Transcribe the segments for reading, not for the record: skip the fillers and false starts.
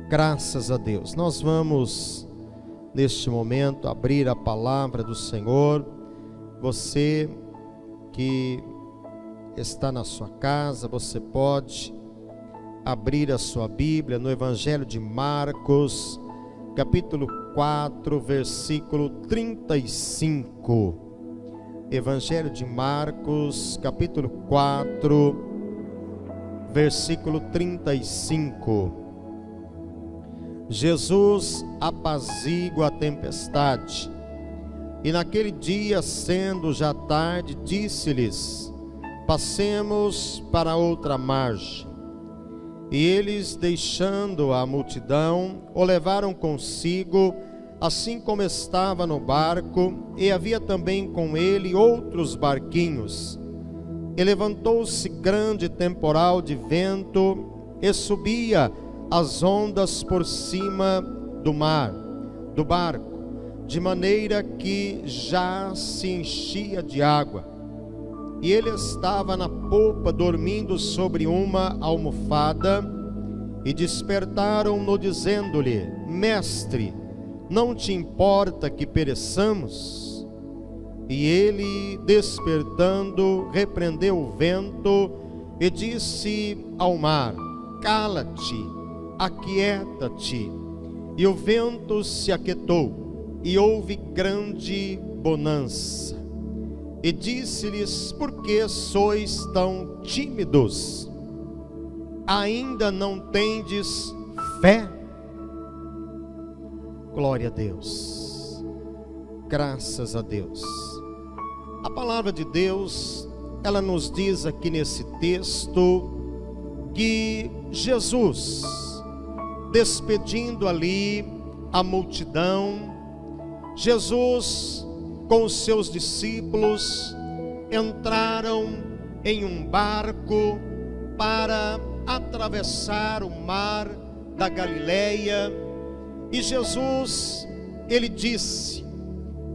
Graças a Deus. Nós vamos, neste momento, abrir a palavra do Senhor. Você que está na sua casa, você pode abrir a sua Bíblia no Evangelho de Marcos, capítulo 4, versículo 35. Evangelho de Marcos, capítulo 4, versículo 35. Jesus apazigua a tempestade. E naquele dia, sendo já tarde, disse-lhes: passemos para outra margem. E eles, deixando a multidão, o levaram consigo, assim como estava no barco, e havia também com ele outros barquinhos. E levantou-se grande temporal de vento, e subia as ondas por cima do barco, de maneira que já se enchia de água. E ele estava na popa, dormindo sobre uma almofada, e despertaram-no, dizendo-lhe: Mestre, não te importa que pereçamos? E ele, despertando, repreendeu o vento e disse ao mar: Cala-te, aquieta-te. E o vento se aquietou, e houve grande bonança. E disse-lhes: por que sois tão tímidos? Ainda não tendes fé? Glória a Deus. Graças a Deus. A palavra de Deus, ela nos diz aqui nesse texto que Jesus, despedindo ali a multidão, Jesus com os seus discípulos entraram em um barco para atravessar o mar da Galileia. E Jesus, ele disse: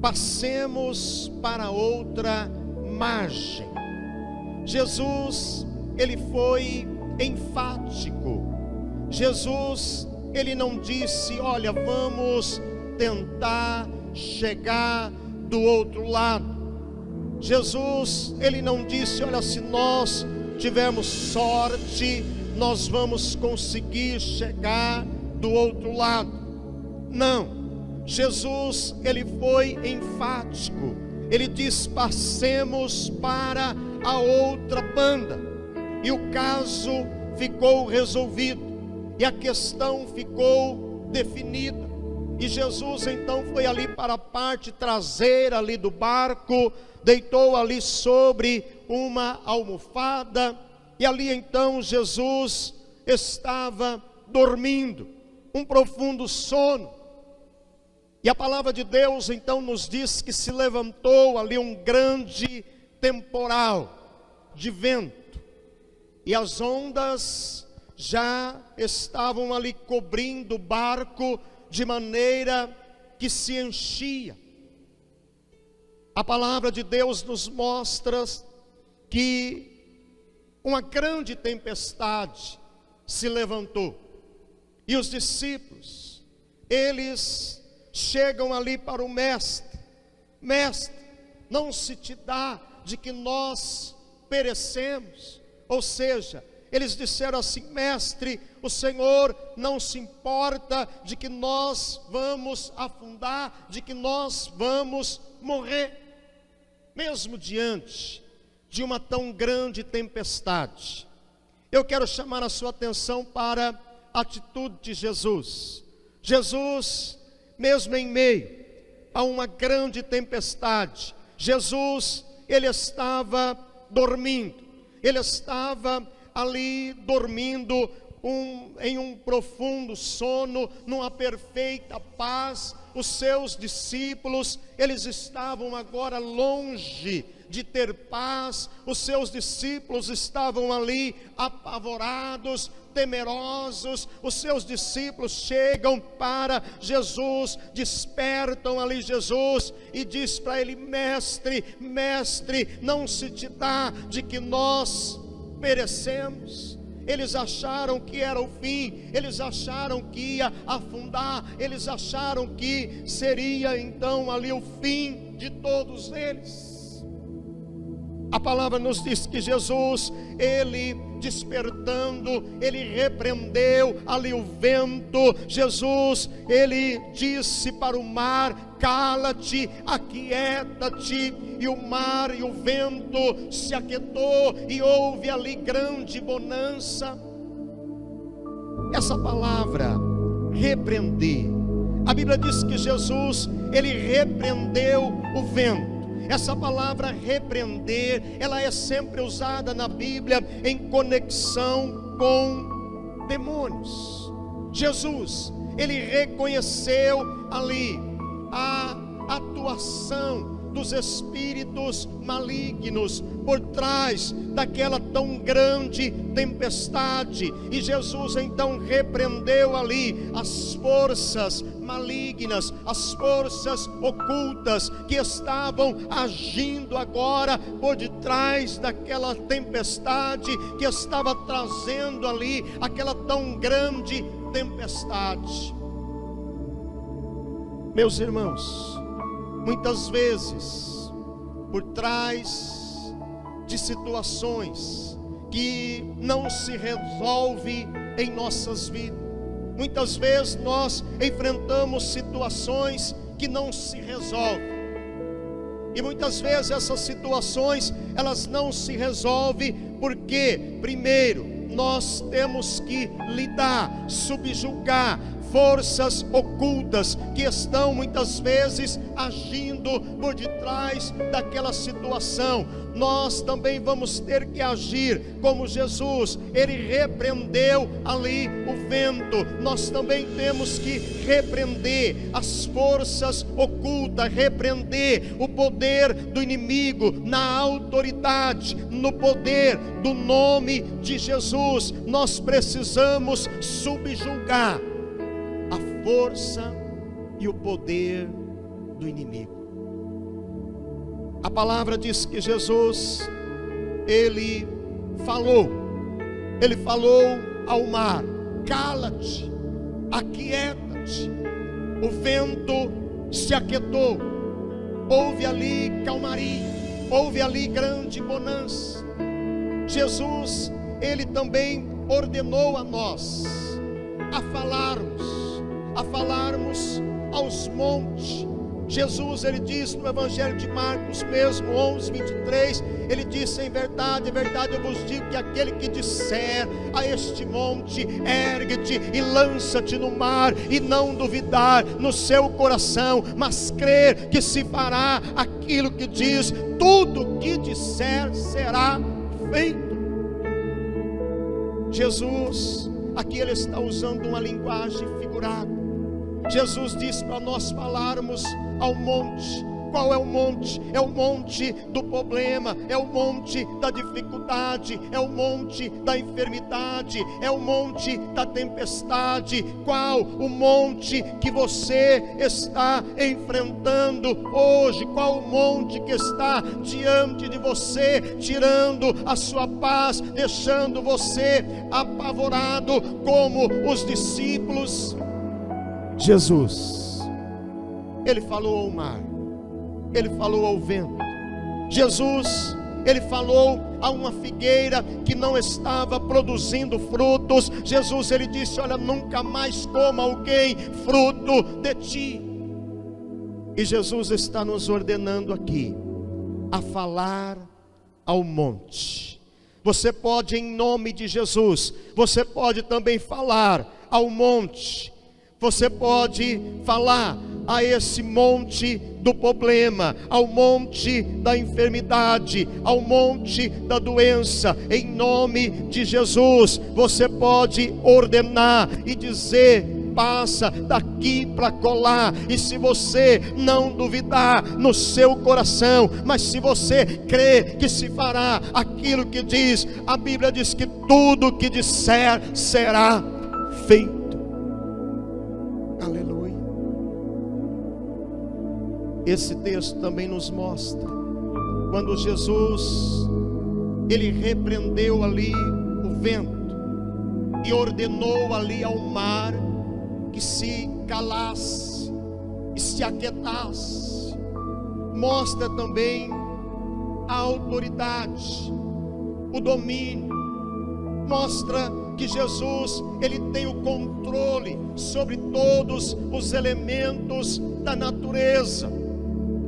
passemos para outra margem. Jesus, ele foi enfático. Jesus, ele não disse: olha, vamos tentar chegar do outro lado. Jesus, ele não disse: olha, se nós tivermos sorte, nós vamos conseguir chegar do outro lado. Não, Jesus, ele foi enfático. Ele diz: passemos para a outra banda. E o caso ficou resolvido, e a questão ficou definida. E Jesus então foi ali para a parte traseira ali do barco, deitou ali sobre uma almofada, e ali então Jesus estava dormindo, um profundo sono. E a palavra de Deus então nos diz que se levantou ali um grande temporal de vento, e as ondas já estavam ali cobrindo o barco, de maneira que se enchia. A palavra de Deus nos mostra que uma grande tempestade se levantou, e os discípulos, eles chegam ali para o mestre: mestre, não se te dá de que nós perecemos? Ou seja, eles disseram assim: mestre, o Senhor não se importa de que nós vamos afundar, de que nós vamos morrer. Mesmo diante de uma tão grande tempestade, eu quero chamar a sua atenção para a atitude de Jesus. Jesus, mesmo em meio a uma grande tempestade, Jesus, ele estava dormindo. Ele estava ali dormindo em um profundo sono, numa perfeita paz. Os seus discípulos, eles estavam agora longe de ter paz. Os seus discípulos estavam ali apavorados, temerosos. Os seus discípulos chegam para Jesus, despertam ali Jesus e diz para ele: mestre, mestre, não se te dá de que nós perecemos? Eles acharam que era o fim, eles acharam que ia afundar, eles acharam que seria então ali o fim de todos eles. A palavra nos diz que Jesus, ele despertando, ele repreendeu ali o vento. Jesus, ele disse para o mar: cala-te, aquieta-te. E o mar e o vento se aquietou, e houve ali grande bonança. Essa palavra, repreender, a Bíblia diz que Jesus, ele repreendeu o vento. Essa palavra repreender, ela é sempre usada na Bíblia em conexão com demônios. Jesus, ele reconheceu ali a atuação dos espíritos malignos por trás daquela tão grande tempestade, e Jesus então repreendeu ali as forças malignas, as forças ocultas que estavam agindo agora por detrás daquela tempestade, que estava trazendo ali aquela tão grande tempestade. Meus irmãos, muitas vezes, por trás de situações que não se resolvem em nossas vidas, muitas vezes nós enfrentamos situações que não se resolvem. E muitas vezes essas situações, elas não se resolvem porque, primeiro, nós temos que lidar, subjugar forças ocultas que estão muitas vezes agindo por detrás daquela situação. Nós também vamos ter que agir como Jesus, ele repreendeu ali o vento. Nós também temos que repreender as forças ocultas, repreender o poder do inimigo na autoridade, no poder do nome de Jesus. Nós precisamos subjugar a força e o poder do inimigo. A palavra diz que Jesus, ele falou ao mar: cala-te, aquieta-te. O vento se aquietou, houve ali calmaria, houve ali grande bonança. Jesus, ele também ordenou a nós a falarmos aos montes. Jesus, ele diz no Evangelho de Marcos mesmo, 11:23, ele disse: em verdade, eu vos digo que aquele que disser a este monte, ergue-te e lança-te no mar, e não duvidar no seu coração, mas crer que se fará aquilo que diz, tudo que disser será feito. Jesus, aqui ele está usando uma linguagem figurada. Jesus disse para nós falarmos ao monte. Qual é o monte? É o monte do problema, é o monte da dificuldade, é o monte da enfermidade, é o monte da tempestade. Qual o monte que você está enfrentando hoje? Qual o monte que está diante de você, tirando a sua paz, deixando você apavorado como os discípulos? Jesus, ele falou ao mar, ele falou ao vento. Jesus, ele falou a uma figueira que não estava produzindo frutos. Jesus, ele disse: olha, nunca mais coma alguém fruto de ti. E Jesus está nos ordenando aqui a falar ao monte. Você pode, em nome de Jesus, você pode também falar ao monte. Você pode falar a esse monte do problema, ao monte da enfermidade, ao monte da doença. Em nome de Jesus, você pode ordenar e dizer: passa daqui para colar. E se você não duvidar no seu coração, mas se você crer que se fará aquilo que diz, a Bíblia diz que tudo que disser será feito. Aleluia. Esse texto também nos mostra quando Jesus, ele repreendeu ali o vento. e ordenou ali ao mar que se calasse e se aquietasse. Mostra também a autoridade, o domínio. Mostra que Jesus, ele tem o controle sobre todos os elementos da natureza.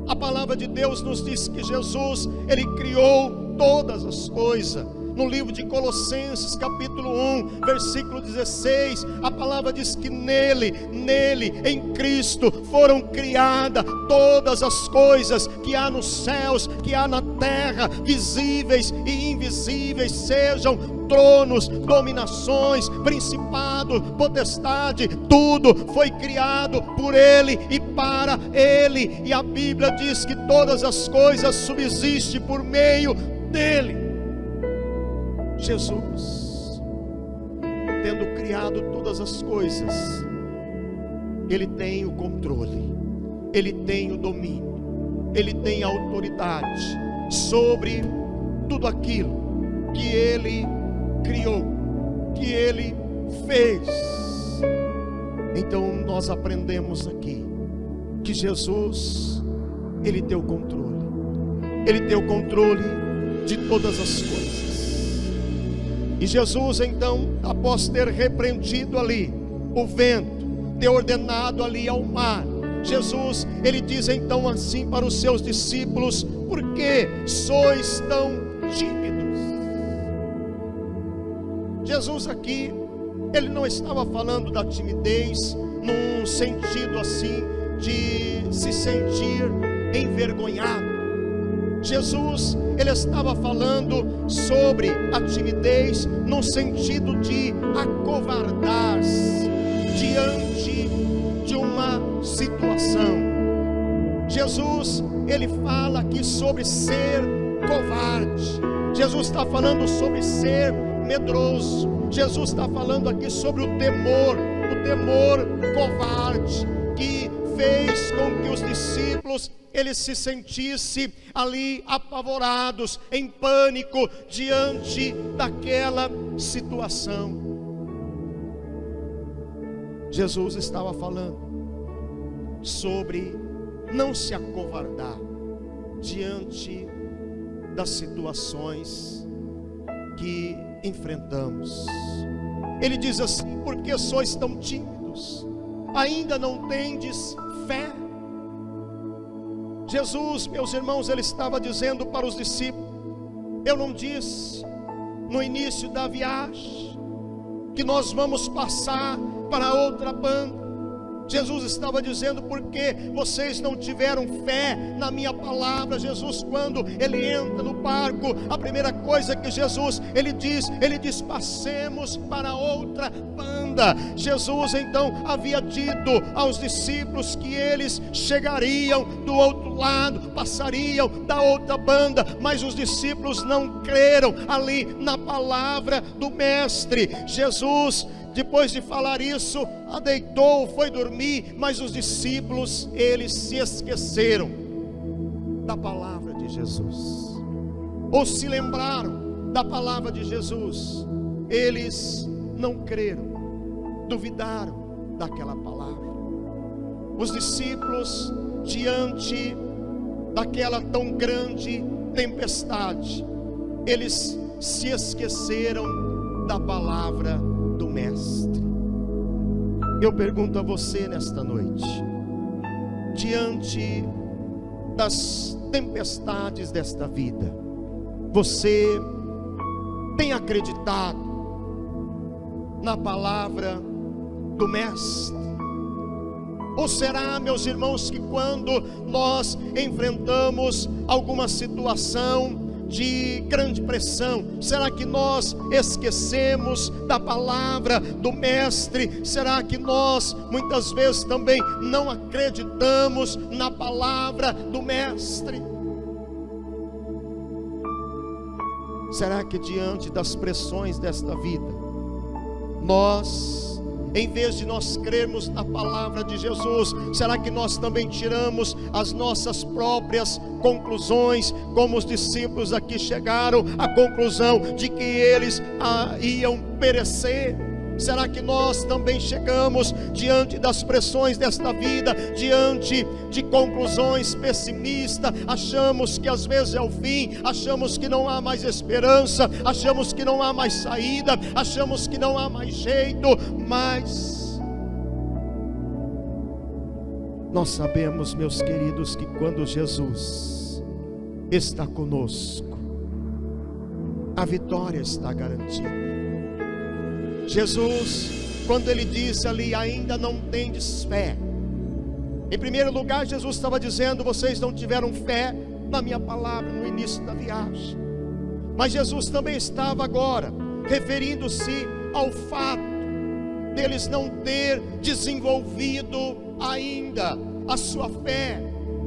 A palavra de Deus nos diz que Jesus, ele criou todas as coisas. No livro de Colossenses, capítulo 1, versículo 16, a palavra diz que nele, em Cristo, foram criadas todas as coisas que há nos céus, que há na terra, visíveis e invisíveis, sejam tronos, dominações, principado, potestade, tudo foi criado por Ele e para Ele. E a Bíblia diz que todas as coisas subsistem por meio dEle. Jesus, tendo criado todas as coisas, Ele tem o controle, Ele tem o domínio, Ele tem a autoridade sobre tudo aquilo que Ele criou, que Ele fez. Então nós aprendemos aqui que Jesus, Ele tem o controle, Ele tem o controle de todas as coisas. E Jesus então, após ter repreendido ali o vento, ter ordenado ali ao mar, Jesus, ele diz então assim para os seus discípulos: por que sois tão tímidos? Jesus aqui, ele não estava falando da timidez num sentido assim de se sentir envergonhado. Jesus, ele estava falando sobre a timidez no sentido de acovardar-se diante de uma situação. Jesus, ele fala aqui sobre ser covarde. Jesus está falando sobre ser medroso. Jesus está falando aqui sobre o temor covarde, que fez com que os discípulos eles se sentissem ali apavorados, em pânico diante daquela situação. Jesus estava falando sobre não se acovardar diante das situações que enfrentamos. Ele diz assim: por que sois tão tímidos? Ainda não tendes fé? Jesus, meus irmãos, ele estava dizendo para os discípulos: eu não disse no início da viagem que nós vamos passar para outra banda. Jesus estava dizendo: porque vocês não tiveram fé na minha palavra. Jesus, quando ele entra no barco, a primeira coisa que Jesus ele diz passemos para outra banda. Jesus então havia dito aos discípulos que eles chegariam do outro lado, passariam da outra banda, mas os discípulos não creram ali na palavra do mestre. Jesus, depois de falar isso, deitou, foi dormir, mas os discípulos, eles se esqueceram da palavra de Jesus, ou se lembraram da palavra de Jesus. Eles não creram, duvidaram daquela palavra. Os discípulos, diante daquela tão grande tempestade, eles se esqueceram da palavra do mestre. Eu pergunto a você nesta noite, diante das tempestades desta vida, você tem acreditado na palavra do mestre? Ou será, meus irmãos, que quando nós enfrentamos alguma situação de grande pressão, será que nós esquecemos da palavra do mestre? Será que nós muitas vezes também não acreditamos na palavra do mestre? Será que diante das pressões desta vida, nós, em vez de nós crermos na palavra de Jesus, será que nós também tiramos as nossas próprias conclusões, como os discípulos aqui chegaram à conclusão de que eles iam perecer? Será que nós também chegamos diante das pressões desta vida, diante de conclusões pessimistas, achamos que às vezes é o fim, achamos que não há mais esperança, achamos que não há mais saída, achamos que não há mais jeito, mas nós sabemos, meus queridos, que quando Jesus está conosco, a vitória está garantida. Jesus, quando ele disse ali, ainda não tendes fé, em primeiro lugar Jesus estava dizendo, vocês não tiveram fé na minha palavra no início da viagem. Mas Jesus também estava agora referindo-se ao fato deles não ter desenvolvido ainda a sua fé.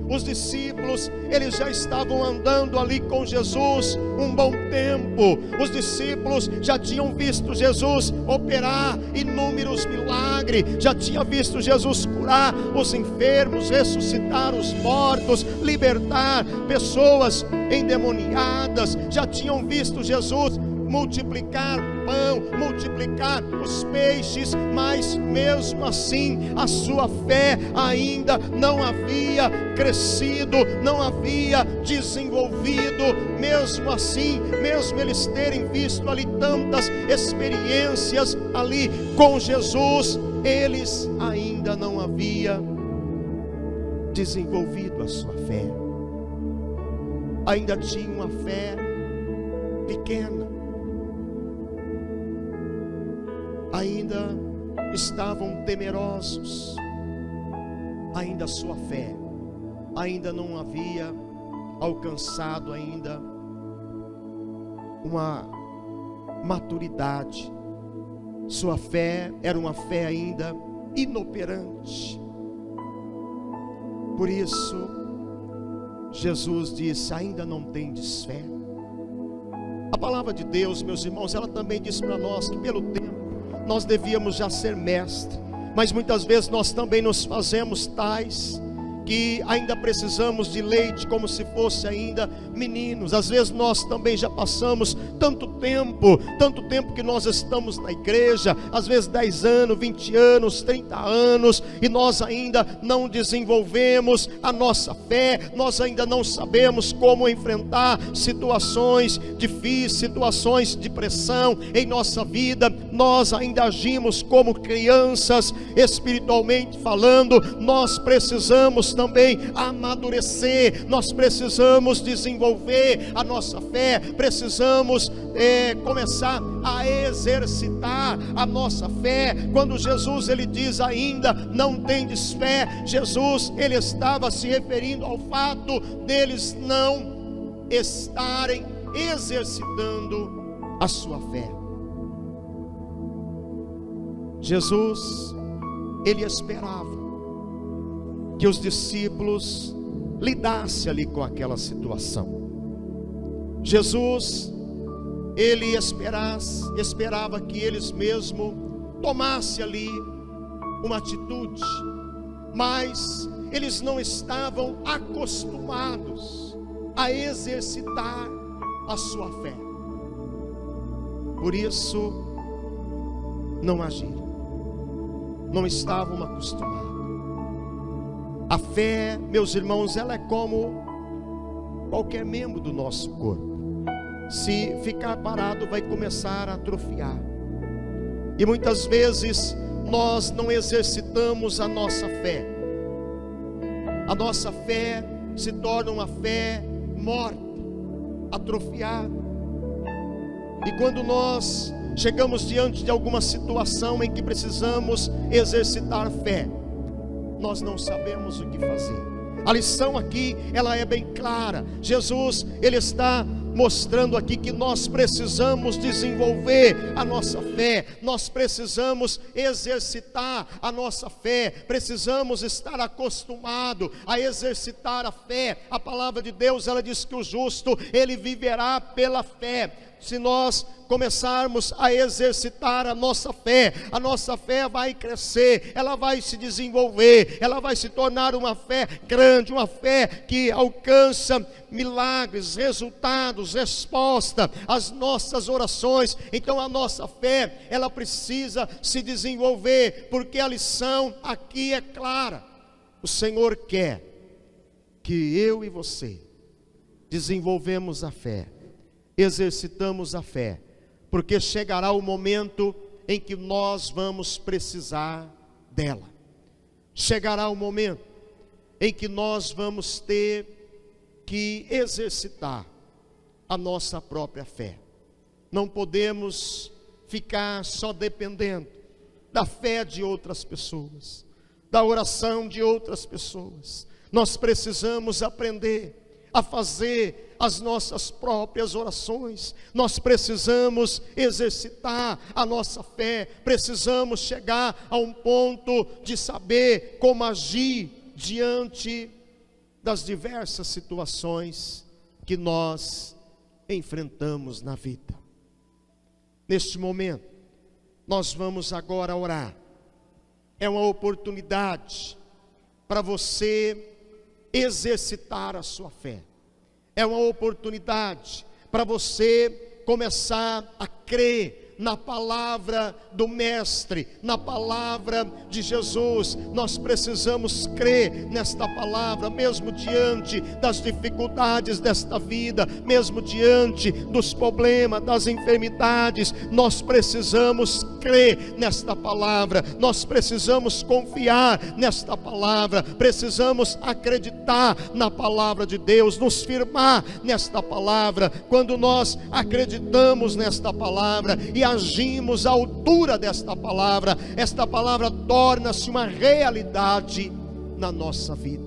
Os discípulos, eles já estavam andando ali com Jesus um bom tempo. Os discípulos já tinham visto Jesus operar inúmeros milagres, já tinham visto Jesus curar os enfermos, ressuscitar os mortos, libertar pessoas endemoniadas, já tinham visto Jesus multiplicar pão, multiplicar os peixes, mas mesmo assim a sua fé ainda não havia crescido, não havia desenvolvido. Mesmo assim, mesmo eles terem visto ali tantas experiências ali com Jesus, eles ainda não haviam desenvolvido a sua fé, ainda tinham uma fé pequena, ainda estavam temerosos, ainda a sua fé ainda não havia alcançado ainda uma maturidade. Sua fé era uma fé ainda inoperante. Por isso Jesus disse, ainda não tendes fé. A palavra de Deus, meus irmãos, ela também diz para nós que pelo tempo nós devíamos já ser mestres, mas muitas vezes nós também nos fazemos tais que ainda precisamos de leite como se fosse ainda meninos. Às vezes nós também já passamos tanto tempo que nós estamos na igreja, às vezes 10 anos, 20 anos, 30 anos, e nós ainda não desenvolvemos a nossa fé, nós ainda não sabemos como enfrentar situações difíceis, situações de pressão em nossa vida. Nós ainda agimos como crianças, espiritualmente falando. Nós precisamos também amadurecer, nós precisamos desenvolver a nossa fé, precisamos começar a exercitar a nossa fé. Quando Jesus ele diz ainda não tendes fé, Jesus ele estava se referindo ao fato deles não estarem exercitando a sua fé. Jesus ele esperava que os discípulos lidassem ali com aquela situação. Jesus, ele esperava que eles mesmos tomassem ali uma atitude, mas eles não estavam acostumados a exercitar a sua fé. Por isso, não agiram, não estavam acostumados. A fé, meus irmãos, ela é como qualquer membro do nosso corpo. Se ficar parado, vai começar a atrofiar. E muitas vezes nós não exercitamos a nossa fé. A nossa fé se torna uma fé morta, atrofiada. E quando nós chegamos diante de alguma situação em que precisamos exercitar fé, nós não sabemos o que fazer. A lição aqui, ela é bem clara. Jesus, ele está mostrando aqui que nós precisamos desenvolver a nossa fé, nós precisamos exercitar a nossa fé, precisamos estar acostumados a exercitar a fé. A palavra de Deus, ela diz que o justo, ele viverá pela fé. se nós começarmos a exercitar a nossa fé vai crescer, ela vai se desenvolver, ela vai se tornar uma fé grande, uma fé que alcança milagres, resultados, resposta às nossas orações. Então a nossa fé, ela precisa se desenvolver, porque a lição aqui é clara. O Senhor quer que eu e você desenvolvemos a fé, exercitamos a fé, porque chegará o momento em que nós vamos precisar dela. Chegará o momento em que nós vamos ter que exercitar a nossa própria fé. Não podemos ficar só dependendo da fé de outras pessoas, da oração de outras pessoas. Nós precisamos aprender a fazer as nossas próprias orações. Nós precisamos exercitar a nossa fé, precisamos chegar a um ponto de saber como agir diante das diversas situações que nós enfrentamos na vida. Neste momento, nós vamos agora orar. É uma oportunidade para você exercitar a sua fé. É uma oportunidade para você começar a crer na palavra do Mestre, na palavra de Jesus. Nós precisamos crer nesta palavra, mesmo diante das dificuldades desta vida, mesmo diante dos problemas, das enfermidades. Nós precisamos crer nesta palavra, nós precisamos confiar nesta palavra, precisamos acreditar na palavra de Deus, nos firmar nesta palavra. Quando nós acreditamos nesta palavra e agimos à altura desta palavra, esta palavra torna-se uma realidade na nossa vida.